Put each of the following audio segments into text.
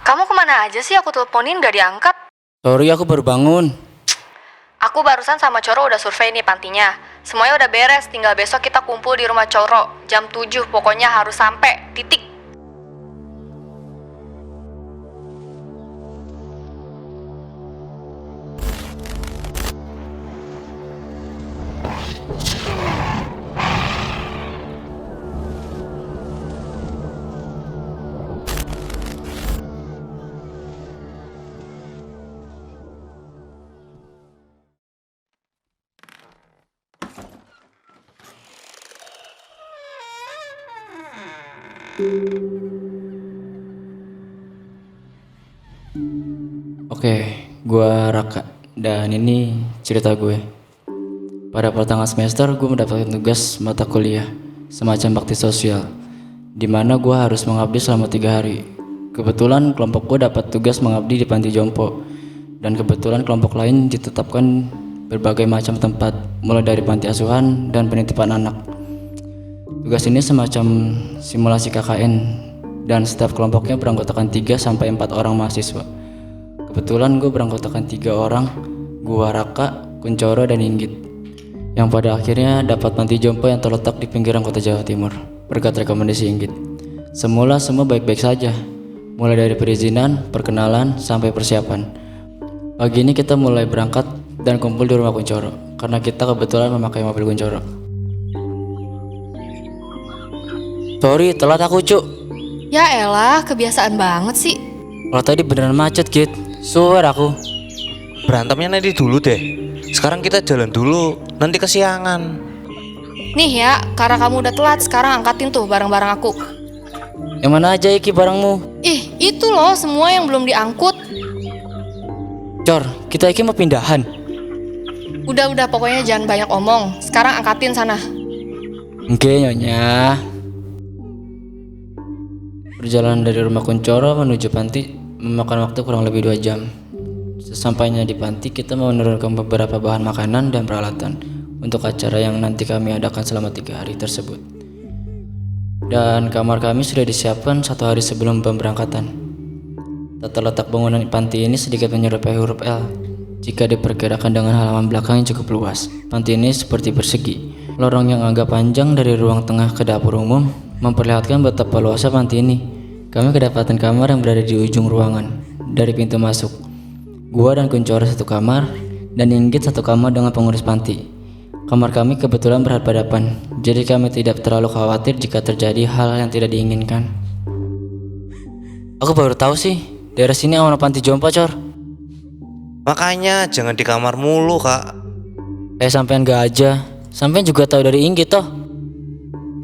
Kamu kemana aja sih? Aku teleponin gak diangkat. Sorry, aku baru bangun. Aku barusan sama Coro udah survei nih pantinya. Semuanya udah beres, tinggal besok kita kumpul di rumah Coro. Jam 7 pokoknya harus sampai, titik. Oke, gua Raka dan ini cerita gue. Pada pertengahan semester gue mendapatkan tugas mata kuliah semacam bakti sosial, di mana gue harus mengabdi selama 3 hari. Kebetulan kelompok gue dapat tugas mengabdi di panti jompo, dan kebetulan kelompok lain ditetapkan berbagai macam tempat, mulai dari panti asuhan dan penitipan anak. Tugas ini semacam simulasi KKN, dan setiap kelompoknya beranggotakan 3-4 orang mahasiswa. Kebetulan gue beranggotakan 3 orang, gua Raka, Kuncoro, dan Inggit, yang pada akhirnya dapat panti jompo yang terletak di pinggiran kota Jawa Timur berkat rekomendasi Inggit. Semula semua baik-baik saja, mulai dari perizinan, perkenalan, sampai persiapan. Pagi ini kita mulai berangkat dan kumpul di rumah Kuncoro, karena kita kebetulan memakai mobil Kuncoro. Sorry, telat aku cuk. Ya elah, kebiasaan banget sih. Kalau tadi beneran macet Git, suwer aku. Berantemnya nanti dulu deh. Sekarang kita jalan dulu, nanti kesiangan. Nih ya, karena kamu udah telat, sekarang angkatin tuh barang-barang aku. Yang mana aja Iki barangmu? Ih, itu loh semua yang belum diangkut. Cor, kita Iki mau pindahan. Udah, pokoknya jangan banyak omong. Sekarang angkatin sana. Oke nyonya. Perjalanan dari rumah Kuncoro menuju panti memakan waktu kurang lebih 2 jam. Sesampainya di panti, kita menurunkan beberapa bahan makanan dan peralatan untuk acara yang nanti kami adakan selama 3 hari tersebut. Dan kamar kami sudah disiapkan 1 hari sebelum pemberangkatan. Tata letak bangunan panti ini sedikit menyerupai huruf L jika diperkirakan dengan halaman belakang yang cukup luas. Panti ini seperti persegi. Lorong yang agak panjang dari ruang tengah ke dapur umum memperlihatkan betapa luasnya panti ini. Kami kedapatan kamar yang berada di ujung ruangan dari pintu masuk. Gua dan Kuncoro 1 kamar, dan Inggit 1 kamar dengan pengurus panti. Kamar kami kebetulan berhadapan, jadi kami tidak terlalu khawatir jika terjadi hal yang tidak diinginkan. Aku baru tahu sih, daerah sini aman panti jompo Cor. Makanya jangan di kamar mulu kak. Sampean gak aja, sampean juga tahu dari Inggit toh.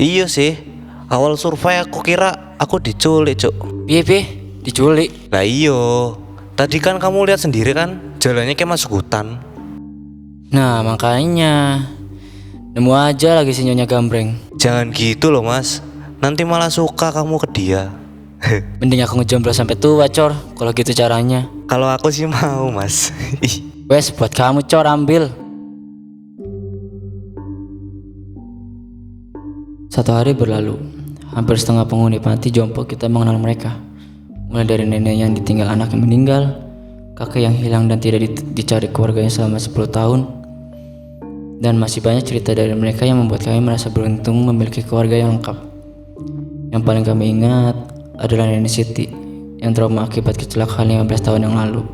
Iya sih, awal survei aku kira aku diculik cuk. Piye diculik? Lah iyo, tadi kan kamu lihat sendiri kan, jalannya kayak masuk hutan. Nah makanya, nemu aja lagi si Nyonya Gambreng. Jangan gitu loh mas, nanti malah suka kamu ke dia. Mending aku ngejomblo sampai tua Cor, kalau gitu caranya. Kalau aku sih mau mas. Wes buat kamu Cor, ambil. 1 hari berlalu, hampir setengah penghuni panti jompo kita mengenal mereka. Mulai dari nenek yang ditinggal anak yang meninggal, kakek yang hilang dan tidak dicari keluarganya selama 10 tahun, dan masih banyak cerita dari mereka yang membuat kami merasa beruntung memiliki keluarga yang lengkap. Yang paling kami ingat adalah Nenek Siti yang trauma akibat kecelakaan 15 tahun yang lalu,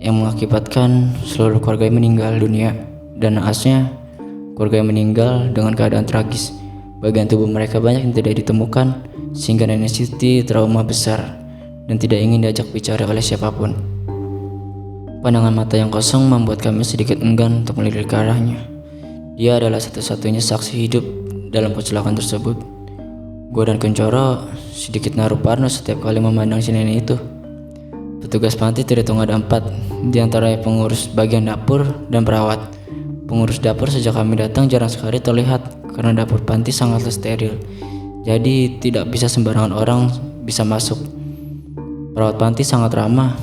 yang mengakibatkan seluruh keluarga meninggal dunia, dan naasnya keluarga yang meninggal dengan keadaan tragis. Bagian tubuh mereka banyak yang tidak ditemukan, sehingga Nenek Siti trauma besar dan tidak ingin diajak bicara oleh siapapun. Pandangan mata yang kosong membuat kami sedikit enggan untuk melirik ke arahnya. Dia adalah satu-satunya saksi hidup dalam kecelakaan tersebut. Gue dan Kuncoro sedikit naruh parno setiap kali memandang si nenek itu. Petugas panti terhitung ada 4, diantaranya pengurus bagian dapur dan perawat. Pengurus dapur sejak kami datang jarang sekali terlihat karena dapur panti sangatlah steril, jadi tidak bisa sembarangan orang bisa masuk. Perawat panti sangat ramah,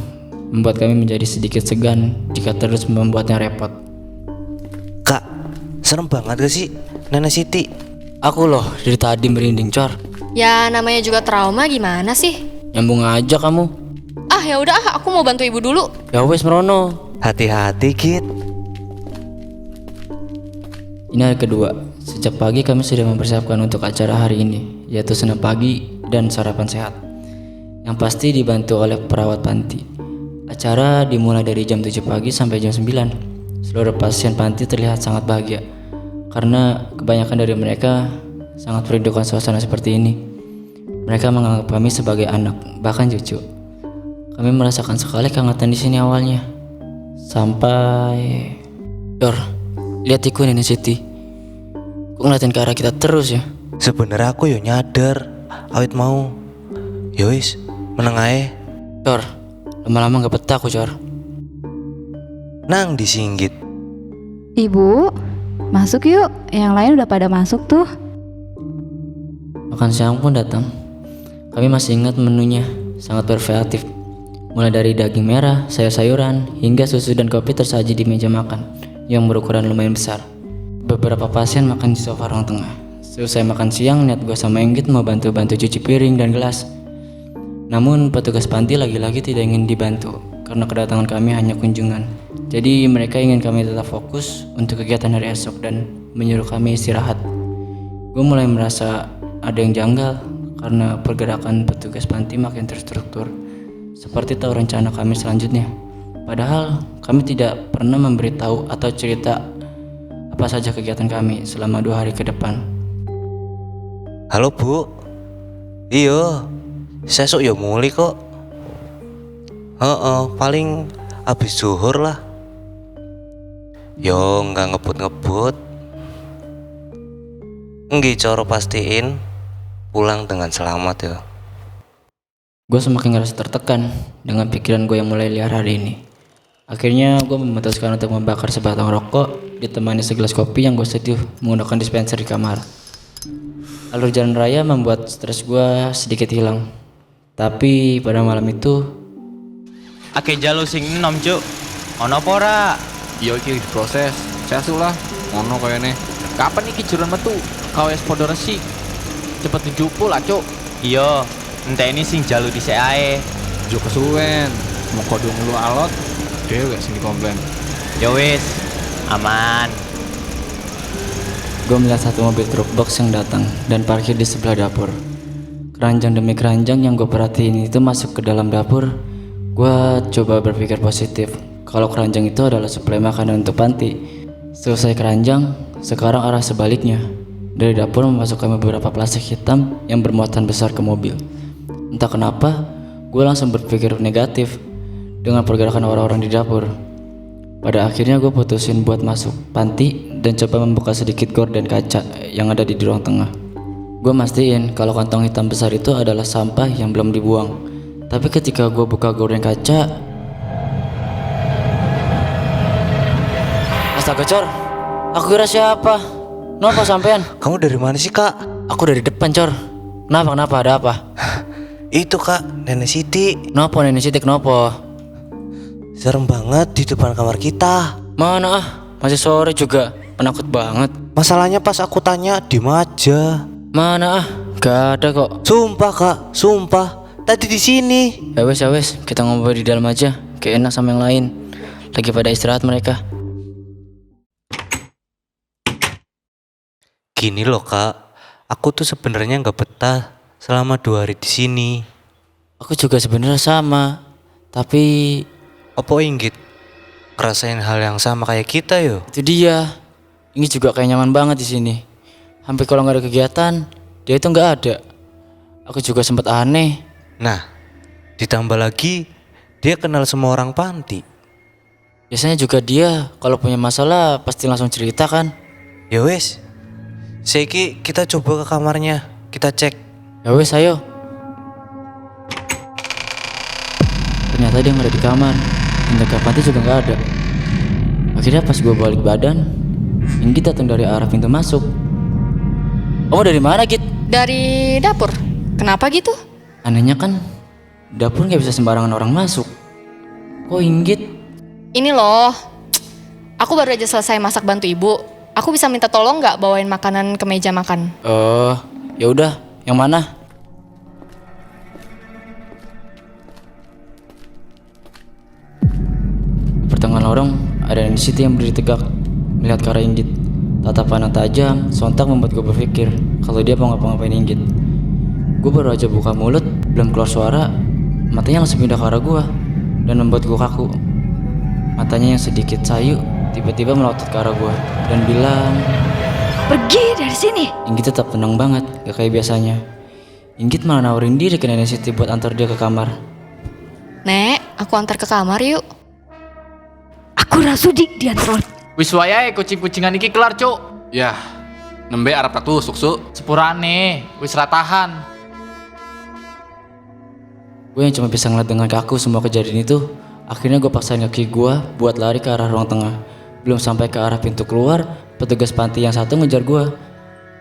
membuat kami menjadi sedikit segan jika terus membuatnya repot. Kak, serem banget gak sih Nenek Siti? Aku loh dari tadi merinding, Cor. Ya namanya juga trauma, gimana sih? Nyambung aja kamu. Ah ya udah, aku mau bantu ibu dulu. Ya wes merono. Hati-hati Git. Ini hari kedua. Sejak pagi kami sudah mempersiapkan untuk acara hari ini, yaitu senam pagi dan sarapan sehat. Yang pasti dibantu oleh perawat panti. Acara dimulai dari jam 7 pagi sampai jam 9. Seluruh pasien panti terlihat sangat bahagia karena kebanyakan dari mereka sangat merindukan suasana seperti ini. Mereka menganggap kami sebagai anak, bahkan cucu. Kami merasakan sekali kehangatan di sini awalnya. Sampai Dor, lihat iku Nenek Siti. Kok ngeliatin ke arah kita terus ya? Sebenarnya aku yo nyadar, awit mau. Yo wis, meneng ae. Cor, lama-lama gak betah aku, Cor. Nang disinggit. Ibu, masuk yuk. Yang lain udah pada masuk tuh. Makan siang pun datang. Kami masih ingat menunya, sangat bervariatif. Mulai dari daging merah, sayur-sayuran, hingga susu dan kopi tersaji di meja makan yang berukuran lumayan besar. Beberapa pasien makan di sofa ruang tengah. Selesai makan siang, niat gue sama Inggit mau bantu-bantu cuci piring dan gelas. Namun petugas panti lagi-lagi tidak ingin dibantu karena kedatangan kami hanya kunjungan. Jadi mereka ingin kami tetap fokus untuk kegiatan hari esok dan menyuruh kami istirahat. Gue mulai merasa ada yang janggal karena pergerakan petugas panti makin terstruktur, seperti tahu rencana kami selanjutnya. Padahal kami tidak pernah memberitahu atau cerita apa saja kegiatan kami selama 2 hari ke depan. Halo Bu. Iya, sesuk yo muli kok. Paling habis zuhur lah. Yo nggak ngebut-ngebut. Nggih coro pastiin pulang dengan selamat ya. Gue semakin ngerasa tertekan dengan pikiran gue yang mulai liar hari ini. Akhirnya gue memutuskan untuk membakar sebatang rokok ditemani segelas kopi yang gue seduh menggunakan dispenser di kamar. Alur jalan raya membuat stres gue sedikit hilang. Tapi pada malam itu Ake jalo sing enom cuk. Ono apa ora? Iya iki diproses. Sesuk lah. Ngono kayane. Kapan iki juran metu? Kau es podo resik. Cepet dijupul lah, Cuk. Iya, enteni sing jalo dhisik ae. Jo kesuwen. Mau kodong lu alot. Dewe sing dikomplain. Ya wis, aman. gue melihat satu mobil truk box yang datang dan parkir di sebelah dapur. Keranjang demi keranjang yang gue perhatiin itu masuk ke dalam dapur. Gue coba berpikir positif kalau keranjang itu adalah suplai makanan untuk panti. Selesai keranjang, sekarang arah sebaliknya. Dari dapur memasukkan beberapa plastik hitam yang bermuatan besar ke mobil. Entah kenapa, gue langsung berpikir negatif dengan pergerakan orang-orang di dapur. Pada akhirnya gue putusin buat masuk panti dan coba membuka sedikit gorden kaca yang ada di ruang tengah. Gue mastiin kalau kantong hitam besar itu adalah sampah yang belum dibuang. Tapi ketika gue buka gorden kaca, astaga Cor, aku kira siapa? Kenapa sampean? Kamu dari mana sih Kak? Aku dari depan Cor. Kenapa ada apa? Itu Kak, Nenek Siti. Kenapa Nenek Siti kenapa? Serem banget di depan kamar kita. Mana ah, masih sore juga, penakut banget. Masalahnya pas aku tanya diem aja. Mana ah, gak ada kok. Sumpah Kak, sumpah. Tadi di sini. Ya wes, kita ngobrol di dalam aja. Kayak enak sama yang lain. Lagi pada istirahat mereka. Gini loh Kak, aku tuh sebenarnya nggak betah selama 2 hari di sini. Aku juga sebenarnya sama, tapi Apa Inggit? Ngerasain hal yang sama kayak kita yo. itu dia. Ini juga kayak nyaman banget di sini. Hampir kalau nggak ada kegiatan, dia itu nggak ada. Aku juga sempat aneh. Nah, ditambah lagi dia kenal semua orang panti. Biasanya juga dia kalau punya masalah pasti langsung cerita kan. Ya wes, Seiki kita coba ke kamarnya, kita cek. Ya wes ayo. Ternyata dia nggak ada di kamar. Penjaga panti juga nggak ada. Akhirnya pas gue balik badan, Inggit datang dari arah pintu masuk. Kamu dari mana Git? Dari dapur. Kenapa gitu? Anehnya kan dapur nggak bisa sembarangan orang masuk. Kok Inggit? Ini loh, aku baru aja selesai masak bantu ibu. Aku bisa minta tolong nggak bawain makanan ke meja makan? Oh, ya udah, yang mana? Di pertengahan lorong ada di situ yang berdiri tegak melihat ke arah Inggit. Tatapan yang tajam sontak membuat gue berpikir kalau dia mau ngapa-ngapain Inggit. Gue baru aja buka mulut, belum keluar suara, matanya langsung pindah ke arah gue dan membuat gue kaku. Matanya yang sedikit sayu tiba-tiba melotot ke arah gue dan bilang, Pergi dari sini. Inggit tetap tenang banget, gak kayak biasanya. Inggit malah nawarin diri ke Nenek Siti buat antar dia ke kamar. Nek, aku antar ke kamar yuk. Aku rasudi diantar. Wis wayahe kucing-kucingan iki kelar, Cuk. Yah, nembe arep tak tusuk, Su. Sepurane, wis ra tahan. Gue yang cuma bisa ngeliat dengan kaku semua kejadian itu. Akhirnya gue paksain kaki gue buat lari ke arah ruang tengah. Belum sampai ke arah pintu keluar, petugas panti yang satu ngejar gue.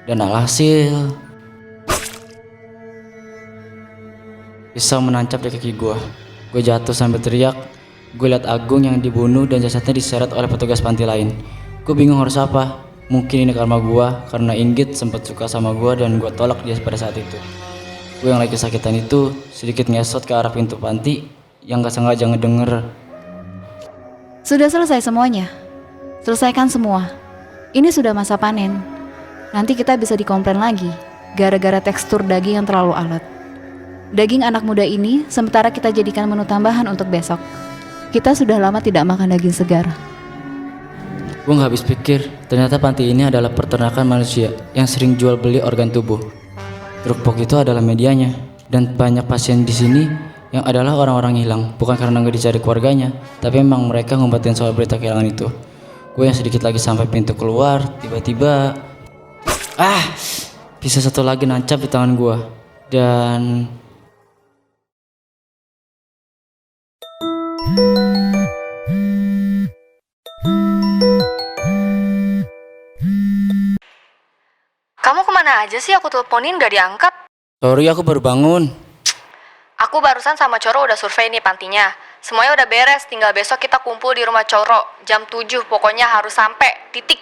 Dan alhasil pisau menancap di kaki gue. Gue jatuh sambil teriak. Gue liat Agung yang dibunuh dan jasadnya diseret oleh petugas panti lain. Gue bingung harus apa. Mungkin ini karma gue karena Inggit sempat suka sama gue dan gue tolak dia pada saat itu. Gue yang lagi kesakitan itu sedikit ngesot ke arah pintu panti yang gak sengaja ngedenger. Sudah selesai semuanya. Selesaikan semua. Ini sudah masa panen. Nanti kita bisa dikomplain lagi gara-gara tekstur daging yang terlalu alot. Daging anak muda ini sementara kita jadikan menu tambahan untuk besok. Kita sudah lama tidak makan daging segar. Gue gak habis pikir, ternyata panti ini adalah peternakan manusia yang sering jual beli organ tubuh. Truk itu adalah medianya, dan banyak pasien di sini yang adalah orang-orang hilang, bukan karena nggak dicari keluarganya, tapi memang mereka ngumpetin soal berita kehilangan itu. Gue yang sedikit lagi sampai pintu keluar, tiba-tiba bisa satu lagi nancap di tangan gue, dan Kamu kemana aja sih? Aku teleponin gak diangkat. sorry aku baru bangun. Aku barusan sama Coro udah survei nih pantinya. Semuanya udah beres, tinggal besok kita kumpul di rumah Coro. Jam 7 pokoknya harus sampai, titik.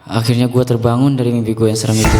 Akhirnya gue terbangun dari mimpi gue yang seram itu.